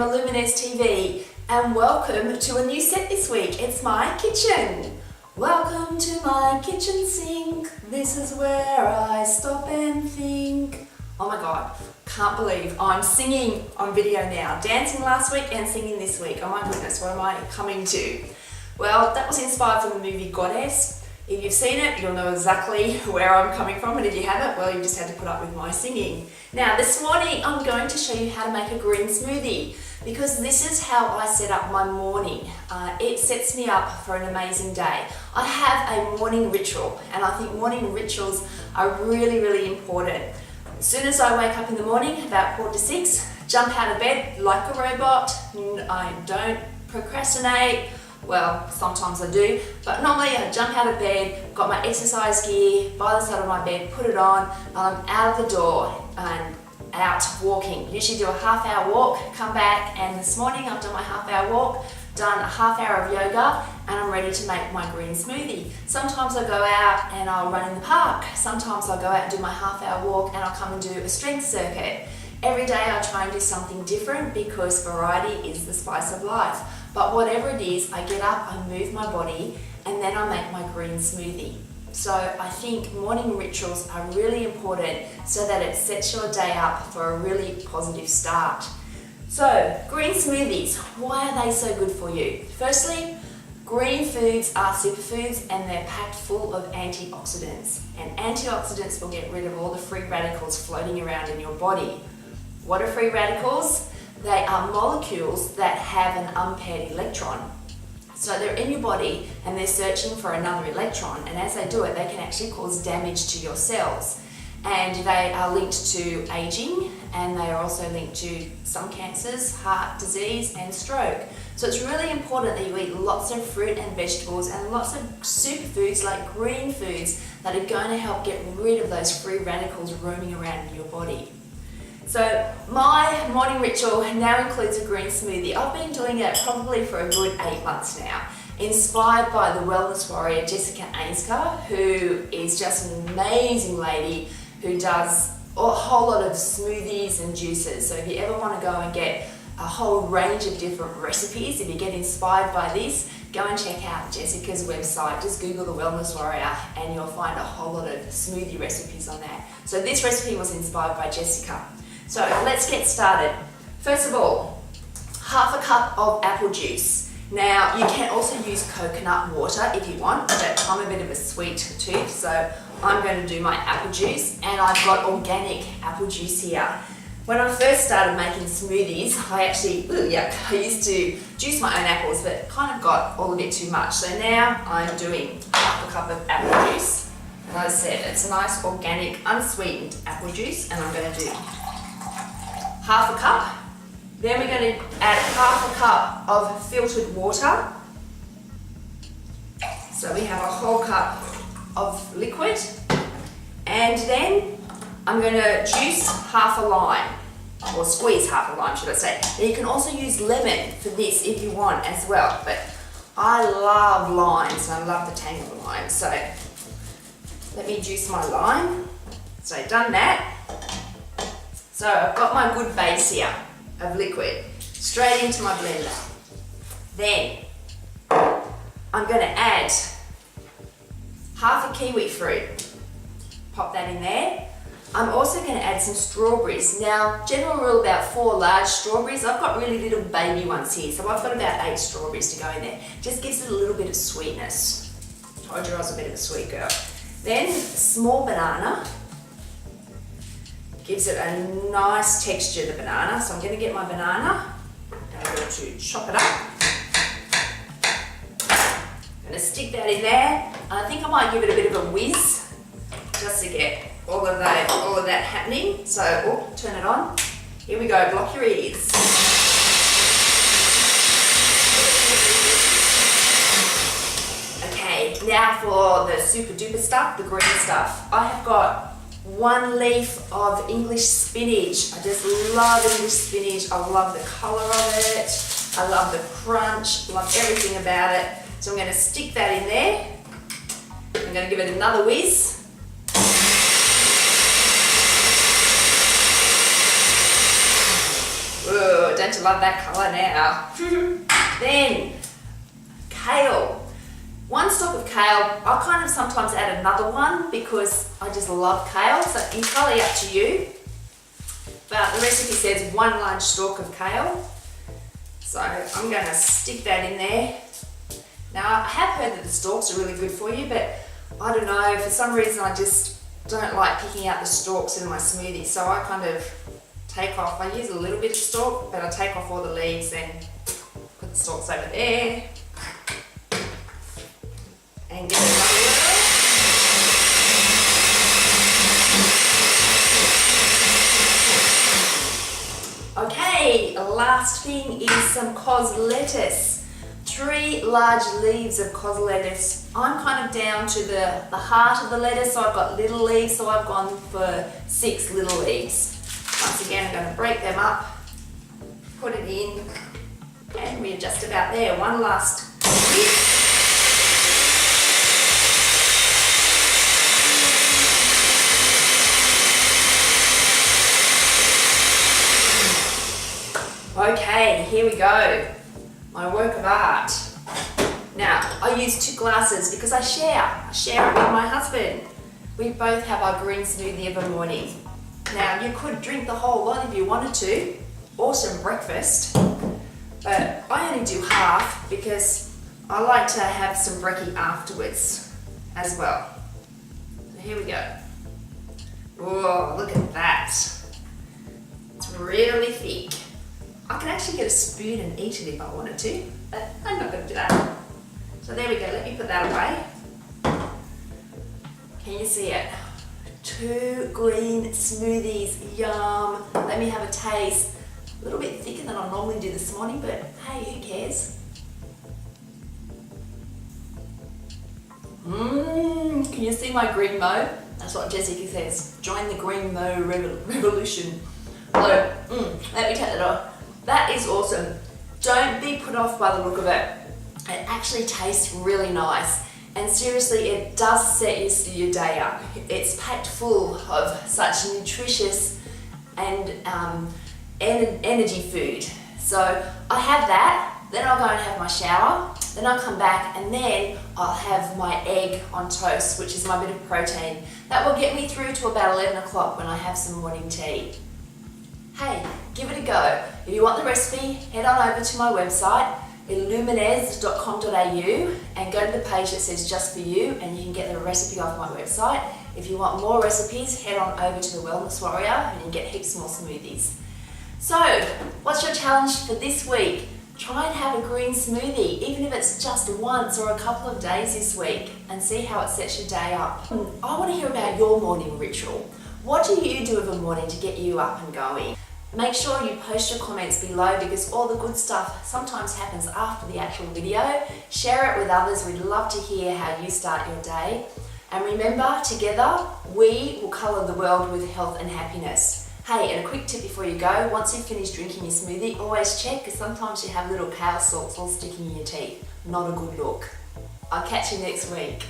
Illuminez TV and welcome to a new set this week. It's my kitchen. Welcome to my kitchen sink. This is where I stop and think. Oh my god, can't believe I'm singing on video now. Dancing last week and singing this week. Oh my goodness, what am I coming to? Well, that was inspired from the movie Goddess. If you've seen it, you'll know exactly where I'm coming from, and if you haven't, well, you just had to put up with my singing. Now, this morning, I'm going to show you how to make a green smoothie, because this is how I set up my morning. It sets me up for an amazing day. I have a morning ritual, and I think morning rituals are really, really important. As soon as I wake up in the morning, about 5:45, jump out of bed like a robot. I don't procrastinate. Well, sometimes I do, but normally I jump out of bed, got my exercise gear by the side of my bed, put it on, and I'm out of the door and out walking. Usually do a half-hour walk, come back, and this morning I've done my half-hour walk, done a half-hour of yoga, and I'm ready to make my green smoothie. Sometimes I go out and I'll run in the park. Sometimes I'll go out and do my half-hour walk and I'll come and do a strength circuit. Every day I try and do something different because variety is the spice of life. But whatever it is, I get up, I move my body, and then I make my green smoothie. So I think morning rituals are really important so that it sets your day up for a really positive start. So, green smoothies, why are they so good for you? Firstly, green foods are superfoods and they're packed full of antioxidants. And antioxidants will get rid of all the free radicals floating around in your body. What are free radicals? They are molecules that have an unpaired electron. So they're in your body and they're searching for another electron, and as they do it, they can actually cause damage to your cells. And they are linked to aging, and they are also linked to some cancers, heart disease and stroke. So it's really important that you eat lots of fruit and vegetables and lots of superfoods like green foods that are going to help get rid of those free radicals roaming around in your body. So my morning ritual now includes a green smoothie. I've been doing it probably for a good 8 months now. Inspired by the wellness warrior Jessica Ainsker, who is just an amazing lady who does a whole lot of smoothies and juices. So if you ever want to go and get a whole range of different recipes, if you get inspired by this, go and check out Jessica's website. Just Google the Wellness Warrior and you'll find a whole lot of smoothie recipes on that. So this recipe was inspired by Jessica. So let's get started. First of all, half a cup of apple juice. Now you can also use coconut water if you want, but I'm a bit of a sweet tooth, so I'm going to do my apple juice, and I've got organic apple juice here. When I first started making smoothies, I used to juice my own apples, but kind of got all a bit too much. So now I'm doing half a cup of apple juice. And as I said, it's a nice organic, unsweetened apple juice, and I'm going to do half a cup. Then we're going to add half a cup of filtered water. So we have a whole cup of liquid. And then I'm going to juice half a lime, or squeeze half a lime, should I say. Now you can also use lemon for this if you want as well, but I love limes, and I love the tang of the lime. So let me juice my lime. So I've done that. So I've got my good base here of liquid straight into my blender. Then I'm going to add half a kiwi fruit. Pop that in there. I'm also going to add some strawberries. Now, general rule about 4 large strawberries. I've got really little baby ones here, so I've got about 8 strawberries to go in there. Just gives it a little bit of sweetness. Told you I was a bit of a sweet girl. Then a small banana. Gives it a nice texture, the banana. So I'm going to get my banana and I'm going to chop it up. I'm going to stick that in there. And I think I might give it a bit of a whiz just to get all of that happening. So, turn it on. Here we go, block your ears. Okay, now for the super duper stuff, the green stuff. I have got 1 leaf of English spinach. I just love English spinach. I love the colour of it. I love the crunch. Love everything about it. So I'm going to stick that in there. I'm going to give it another whiz. Whoa, don't you to love that colour now. Then, kale. 1 stalk of kale. I kind of sometimes add another one because I just love kale, so entirely up to you. But the recipe says 1 large stalk of kale. So I'm going to stick that in there. Now I have heard that the stalks are really good for you, but I don't know, for some reason I just don't like picking out the stalks in my smoothie, so I kind of take off, I use a little bit of stalk, but I take off all the leaves and put the stalks over there and give it another whirl. Okay, last thing is some cos lettuce. 3 large leaves of cos lettuce. I'm kind of down to the heart of the lettuce, so I've got little leaves, so I've gone for 6 little leaves. Once again, I'm going to break them up, put it in, and we're just about there. One last whip. Okay, here we go. My work of art. Now, I use 2 glasses because I share it with my husband. We both have our green smoothie of a morning. Now, you could drink the whole lot if you wanted to, or some breakfast, but I only do half because I like to have some brekkie afterwards as well. So here we go. Whoa, look at that. It's really thick. I can actually get a spoon and eat it if I wanted to, but I'm not going to do that. So there we go, let me put that away. Can you see it? 2 green smoothies, yum. Let me have a taste. A little bit thicker than I normally do this morning, but hey, who cares? Can you see my green mo? That's what Jessica says. Join the green mo revolution. So, let me take that off. That is awesome. Don't be put off by the look of it. It actually tastes really nice. And seriously, it does set your day up. It's packed full of such nutritious and energy food. So I have that, then I'll go and have my shower, then I'll come back and then I'll have my egg on toast, which is my bit of protein. That will get me through to about 11 o'clock when I have some morning tea. Hey, give it a go. If you want the recipe, head on over to my website, illuminez.com.au, and go to the page that says just for you, and you can get the recipe off my website. If you want more recipes, head on over to the Wellness Warrior and you can get heaps more smoothies. So, what's your challenge for this week? Try and have a green smoothie, even if it's just once or a couple of days this week, and see how it sets your day up. I want to hear about your morning ritual. What do you do of a morning to get you up and going? Make sure you post your comments below because all the good stuff sometimes happens after the actual video. Share it with others. We'd love to hear how you start your day. And remember, together, we will colour the world with health and happiness. Hey, and a quick tip before you go, once you've finished drinking your smoothie, always check because sometimes you have little kale salts all sticking in your teeth. Not a good look. I'll catch you next week.